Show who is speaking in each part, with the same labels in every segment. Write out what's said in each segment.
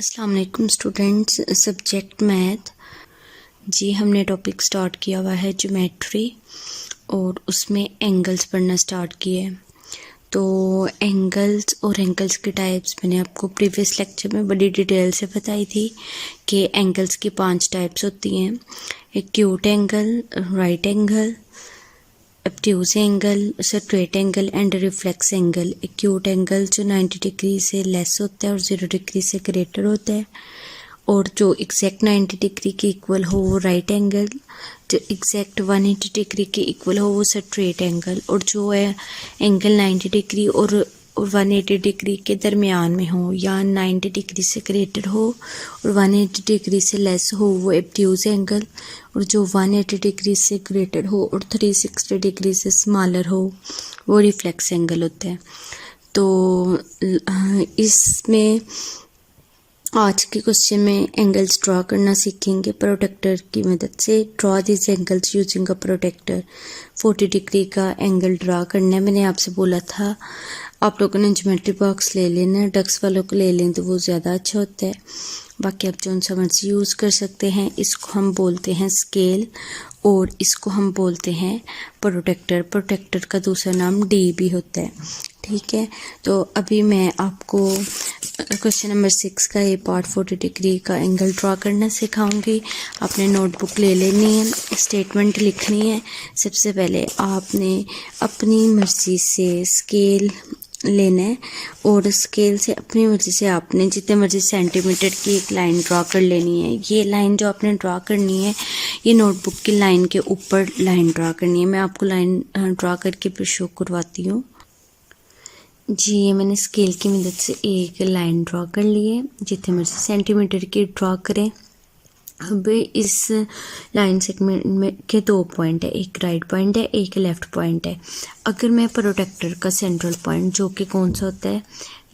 Speaker 1: अस्सलाम वालेकुम students, subject math. जी हमने टॉपिक स्टार्ट किया हुआ है ज्योमेट्री और उसमें एंगल्स पढ़ना स्टार्ट किए हैं। तो एंगल्स और एंगल्स के टाइप्स मैंने आपको प्रीवियस लेक्चर में बड़ी डिटेल से बताई थी कि एंगल्स की 5 टाइप्स होती हैं। Acute angle, right angle, obtuse angle, straight angle and reflex angle. Acute angle जो 90 डिग्री से लेस होता है और 0 डिग्री से ग्रेटर होता है, और जो एग्जैक्ट 90 डिग्री के इक्वल हो वो राइट एंगल, जो एग्जैक्ट 180 डिग्री के इक्वल हो वो स्ट्रेट एंगल, और जो है एंगल 90 डिग्री और 180 डिग्री के दरमियान में हो या 90 डिग्री से ग्रेटर हो और 180 डिग्री से लेस हो वो ऑब्ट्यूज एंगल, और जो 180 डिग्री से ग्रेटर हो और 360 डिग्री से स्मॉलर हो वो रिफ्लेक्स एंगल होता है। तो इसमें आज के क्वेश्चन में एंगल्स ड्रॉ करना सीखेंगे प्रोटेक्टर की मदद से। Draw this angles using a protractor. 40 degree का एंगल ड्रॉ करना है। मैंने आपसे बोला था आप लोगों ने ज्योमेट्री बॉक्स ले लेना, डक्स वालों को ले लें तो वो ज़्यादा अच्छा होता है। बाकी आप जो सा मर्जी यूज़ कर सकते हैं। इसको हम बोलते हैं स्केल और इसको हम बोलते हैं प्रोटेक्टर। प्रोटेक्टर का दूसरा नाम डी भी होता है, ठीक है। तो अभी मैं आपको क्वेश्चन नंबर 6 का ये पार्ट 40 डिग्री का एंगल ड्रॉ करना सिखाऊंगी। आपने नोटबुक ले लेनी है, स्टेटमेंट लिखनी है। सबसे पहले आपने अपनी मर्ज़ी से स्केल लेना है और स्केल से अपनी मर्ज़ी से आपने जितने मर्ज़ी सेंटीमीटर की एक लाइन ड्रॉ कर लेनी है। ये लाइन जो आपने ड्रॉ करनी है ये नोटबुक की लाइन के ऊपर लाइन ड्रॉ करनी है। मैं आपको लाइन ड्रॉ करके फिर शो करवाती हूँ। जी ये मैंने स्केल की मदद से एक लाइन ड्रॉ कर ली है, जितने मर्जी सेंटीमीटर की ड्रॉ करें। अब इस लाइन सेगमेंट में के 2 पॉइंट है, एक राइट पॉइंट है, एक लेफ्ट पॉइंट है। अगर मैं प्रोटेक्टर का सेंट्रल पॉइंट जो कि कौन सा होता है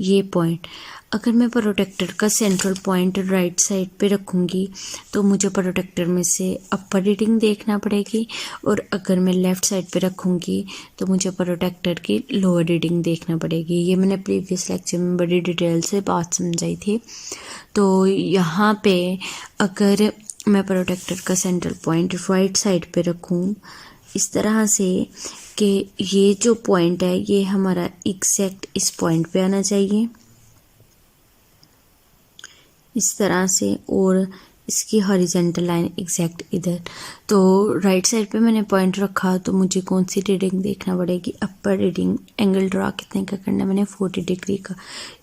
Speaker 1: ये पॉइंट, अगर मैं प्रोटेक्टर का सेंट्रल पॉइंट राइट साइड पे रखूँगी तो मुझे प्रोटेक्टर में से अपर रीडिंग देखना पड़ेगी, और अगर मैं लेफ़्ट साइड पे रखूँगी तो मुझे प्रोटेक्टर की लोअर रीडिंग देखना पड़ेगी। ये मैंने प्रीवियस लेक्चर में बड़ी डिटेल से बात समझाई थी। तो यहाँ पे अगर मैं प्रोटेक्टर का सेंट्रल पॉइंट राइट साइड पे रखूँ इस तरह से कि ये जो पॉइंट है ये हमारा एग्जैक्ट इस पॉइंट पे आना चाहिए इस तरह से, और इसकी हॉरिजॉन्टल लाइन एग्जैक्ट इधर। तो राइट साइड पे मैंने पॉइंट रखा तो मुझे कौन सी रीडिंग देखना पड़ेगी, अपर रीडिंग। एंगल ड्रॉ कितने का करना है मैंने 40 डिग्री का।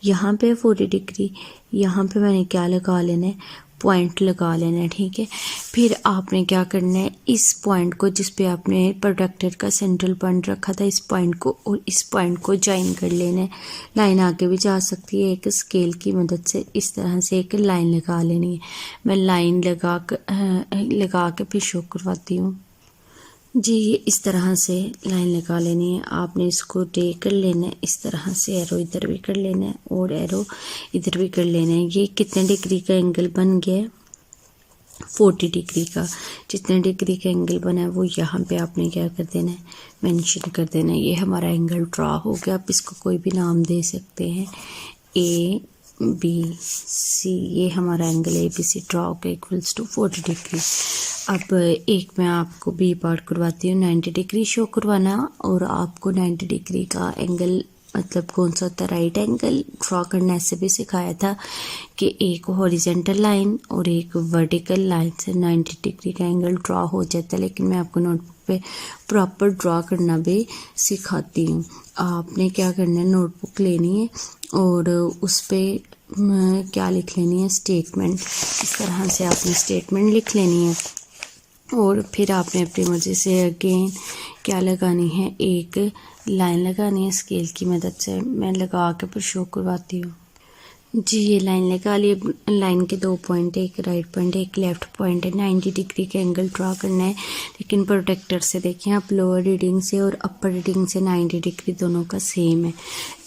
Speaker 1: यहाँ पे 40 डिग्री, यहाँ पे मैंने क्या लगा लेना है, पॉइंट लगा लेना है, ठीक है। फिर आपने क्या करना है, इस पॉइंट को जिस पे आपने प्रोटेक्टर का सेंट्रल पॉइंट रखा था इस पॉइंट को और इस पॉइंट को ज्वाइन कर लेना है। लाइन आगे भी जा सकती है, एक स्केल की मदद से इस तरह से एक लाइन लगा लेनी है। मैं लाइन लगा के फिर शो करवाती हूँ। जी ये इस तरह से लाइन लगा लेनी है। आपने इसको ड्रे कर लेना है इस तरह से, एरो इधर भी कर लेना है और एरो इधर भी कर लेना है। ये कितने डिग्री का एंगल बन गया है, 40 डिग्री का। जितने डिग्री का एंगल बना है वो यहाँ पे आपने क्या कर देना है, मेंशन कर देना है। ये हमारा एंगल ड्रॉ हो गया। आप इसको कोई भी नाम दे सकते हैं, ABC। ये हमारा एंगल ABC ड्रॉ हो गया इक्वल्स टू 40 डिग्री। अब एक मैं आपको बी पार्ट करवाती हूँ। 90 डिग्री शो करवाना, और आपको 90 डिग्री का एंगल मतलब कौन सा होता है, राइट एंगल ड्रॉ करना। ऐसे भी सिखाया था कि एक हॉरिजॉन्टल लाइन और एक वर्टिकल लाइन से 90 डिग्री का एंगल ड्रॉ हो जाता है, लेकिन मैं आपको नोटबुक पे प्रॉपर ड्रॉ करना भी सिखाती हूँ। आपने क्या करना है, नोटबुक लेनी है और उस पर क्या लिख लेनी है, स्टेटमेंट। इस तरह से आपने स्टेटमेंट लिख लेनी है, और फिर आपने अपनी मर्ज़ी से अगेन क्या लगानी है, एक लाइन लगानी है स्केल की मदद से। मैं लगा के फिर शो करवाती हूँ। जी ये लाइन लगा ली। लाइन के 2 पॉइंट है, एक राइट पॉइंट है, एक लेफ्ट पॉइंट है। 90 डिग्री का एंगल ड्रॉ करना है, लेकिन प्रोटेक्टर से देखें आप लोअर रीडिंग से और अपर रीडिंग से 90 डिग्री दोनों का सेम है,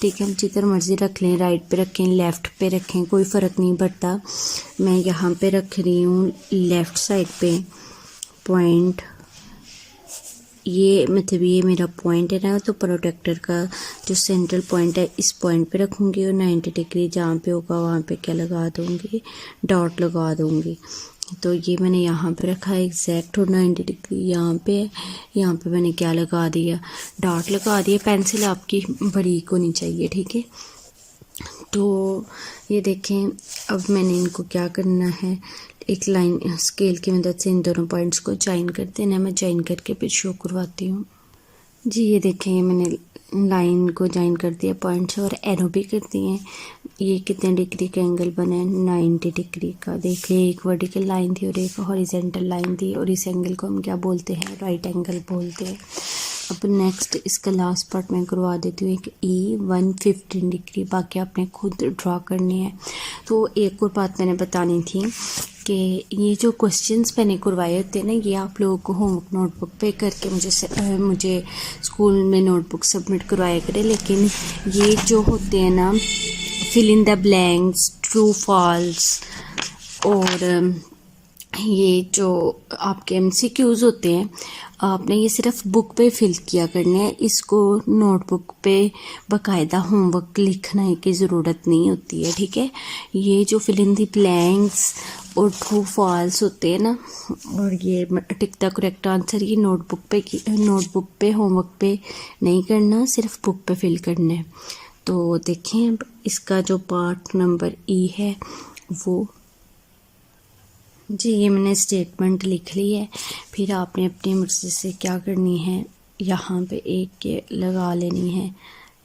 Speaker 1: ठीक है। हम जिधर मर्जी रख लें, राइट पे रखें, लेफ़्ट पे रखें, कोई फ़र्क नहीं पड़ता। मैं यहाँ पे रख रही हूँ लेफ़्ट साइड पे पॉइंट ये मतलब ये मेरा पॉइंट है ना, तो प्रोटेक्टर का जो सेंट्रल पॉइंट है इस पॉइंट पे रखूँगी और 90 डिग्री जहाँ पे होगा वहाँ पे क्या लगा दूँगी, डॉट लगा दूँगी। तो ये मैंने यहाँ पे रखा है एग्जैक्ट, और 90 डिग्री यहाँ पे है, यहाँ पे मैंने क्या लगा दिया, डॉट लगा दिया। पेंसिल आपकी बड़ी होनी चाहिए, ठीक है। तो ये देखें, अब मैंने इनको क्या करना है, एक लाइन स्केल की मदद से इन दोनों पॉइंट्स को जॉइन कर देना है। मैं जॉइन करके फिर शो करवाती हूँ। जी ये देखें, ये मैंने लाइन को जॉइन कर दिया पॉइंट्स, और एरो भी कर दिए हैं। ये कितने डिग्री का एंगल बना है, 90 डिग्री का। देखिए एक वर्टिकल लाइन थी और एक हॉरिजेंटल लाइन थी, और इस एंगल को हम क्या बोलते हैं, राइट एंगल बोलते हैं। अब नेक्स्ट इसका लास्ट पार्ट मैं करवा देती हूँ, एक ई 115 डिग्री, बाकी आपने खुद ड्रॉ करनी है। तो एक और बात मैंने बतानी थी कि ये जो क्वेश्चंस मैंने करवाए होते हैं ना, ये आप लोगों को होमवर्क नोटबुक पे करके मुझे स्कूल में नोटबुक सबमिट करवाया करें। लेकिन ये जो होते हैं ना, fill in the blanks, true false, और ये जो आपके MCQs होते हैं, आपने ये सिर्फ बुक पे फिल किया करने हैं। इसको नोटबुक पे बाकायदा होमवर्क लिखने की ज़रूरत नहीं होती है, ठीक है। ये जो फिल इन द ब्लैंक्स और ट्रू फॉल्स होते हैं ना, और ये टिक द करेक्ट आंसर, ये नोटबुक पे होमवर्क पे नहीं करना, सिर्फ बुक पे फिल करना है। तो देखें, अब इसका जो पार्ट नंबर ई है वो, जी ये मैंने स्टेटमेंट लिख ली है। फिर आपने अपनी मर्जी से क्या करनी है, यहाँ पे एक के लगा लेनी है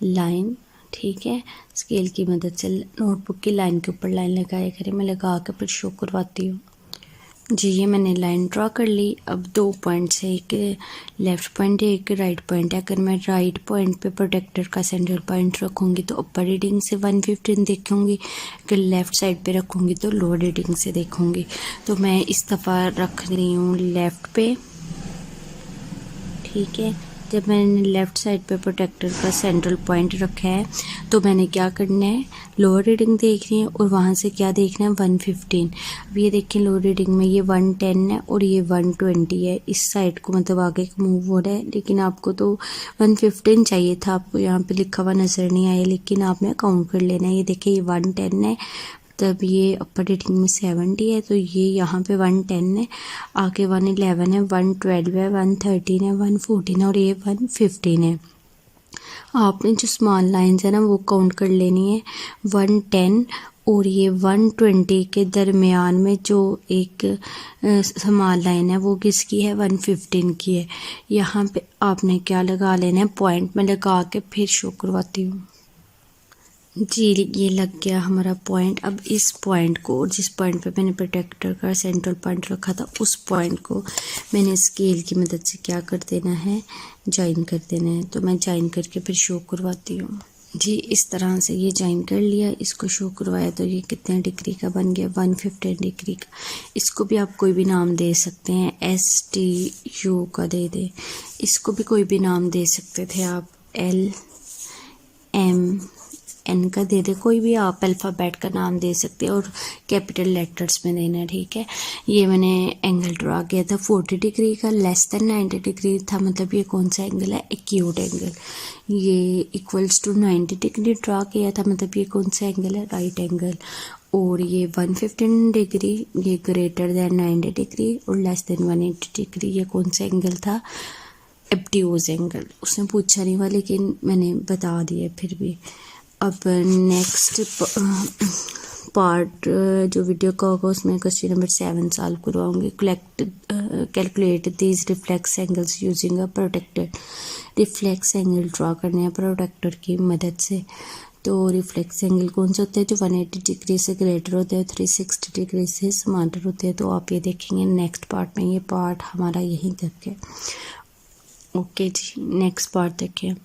Speaker 1: लाइन, ठीक है। स्केल की मदद से नोटबुक की लाइन के ऊपर लाइन लगाया करें। मैं लगा के फिर शो करवाती हूँ। जी ये मैंने लाइन ड्रॉ कर ली। अब 2 पॉइंट्स है, एक लेफ़्ट पॉइंट है, एक राइट पॉइंट है। अगर मैं राइट पॉइंट पे प्रोटेक्टर का सेंट्रल पॉइंट रखूँगी तो अपर रीडिंग से 115 देखूँगी, अगर लेफ़्ट साइड पे रखूँगी तो लोअर रीडिंग से देखूँगी। तो मैं इस दफ़ा रख रही हूँ लेफ़्ट पे, ठीक है। जब मैंने लेफ़्ट साइड पे प्रोटेक्टर का सेंट्रल पॉइंट रखा है तो मैंने क्या करना है, लोअर रीडिंग देखनी है और वहाँ से क्या देखना है, 115। अब ये देखिए लोअर रीडिंग में ये 110 है और ये 120 है। इस साइड को मतलब आगे मूव हो रहा है, लेकिन आपको तो 115 चाहिए था, आपको यहाँ पे लिखा हुआ नज़र नहीं आया, लेकिन आपने काउंट कर लेना है। ये देखिए ये 110 है, तब ये अपर रीडिंग में 70 है, तो ये यहाँ पे 110 है, आगे 111 है, 112 है, 113 है, 114 है और ये 115 है। आपने जो स्मॉल लाइंस है ना वो काउंट कर लेनी है। 110 और ये 120 के दरमियान में जो एक स्मॉल लाइन है वो किसकी है, 115 की है। यहाँ पे आपने क्या लगा लेना है, पॉइंट में लगा के फिर शो करवाती हूँ। जी ये लग गया हमारा पॉइंट। अब इस पॉइंट को, और जिस पॉइंट पे मैंने प्रोटेक्टर का सेंट्रल पॉइंट रखा था, उस पॉइंट को मैंने स्केल की मदद से क्या कर देना है, ज्वाइन कर देना है। तो मैं ज्वाइन करके फिर शो करवाती हूँ। जी इस तरह से ये ज्वाइन कर लिया, इसको शो करवाया, तो ये कितने डिग्री का बन गया, 115 डिग्री का। इसको भी आप कोई भी नाम दे सकते हैं, STU का दे दे, इसको भी कोई भी नाम दे सकते थे आप, LMN का दे दे, कोई भी आप अल्फ़ाबेट का नाम दे सकते हैं और कैपिटल लेटर्स में देना है, ठीक है। ये मैंने एंगल ड्रा किया था 40 डिग्री का, लेस देन 90 डिग्री था, मतलब ये कौन सा एंगल है, एक्यूट एंगल। ये इक्वल्स टू 90 डिग्री ड्रा किया था, मतलब ये कौन सा एंगल है, राइट एंगल। और ये 115 डिग्री, ये ग्रेटर देन 90 डिग्री और लेस देन 180 डिग्री, ये कौन सा एंगल था, एब्ट्यूज एंगल। उसने पूछा नहीं हुआ लेकिन मैंने बता दिया फिर भी। अब नेक्स्ट पार्ट जो वीडियो का होगा उसमें क्वेश्चन नंबर 7 सॉल्व करवाऊंगी। Calculate these reflex angles using a protractor. Reflex angle draw करने हैं प्रोटेक्टर की मदद से। तो रिफ्लेक्स एंगल कौन सा होता है, जो 180 डिग्री से ग्रेटर होते हैं, 360 डिग्री से समांतर होते हैं। तो आप ये देखेंगे नेक्स्ट पार्ट में, ये पार्ट हमारा यहीं तक है। ओके जी, नेक्स्ट पार्ट देखिए।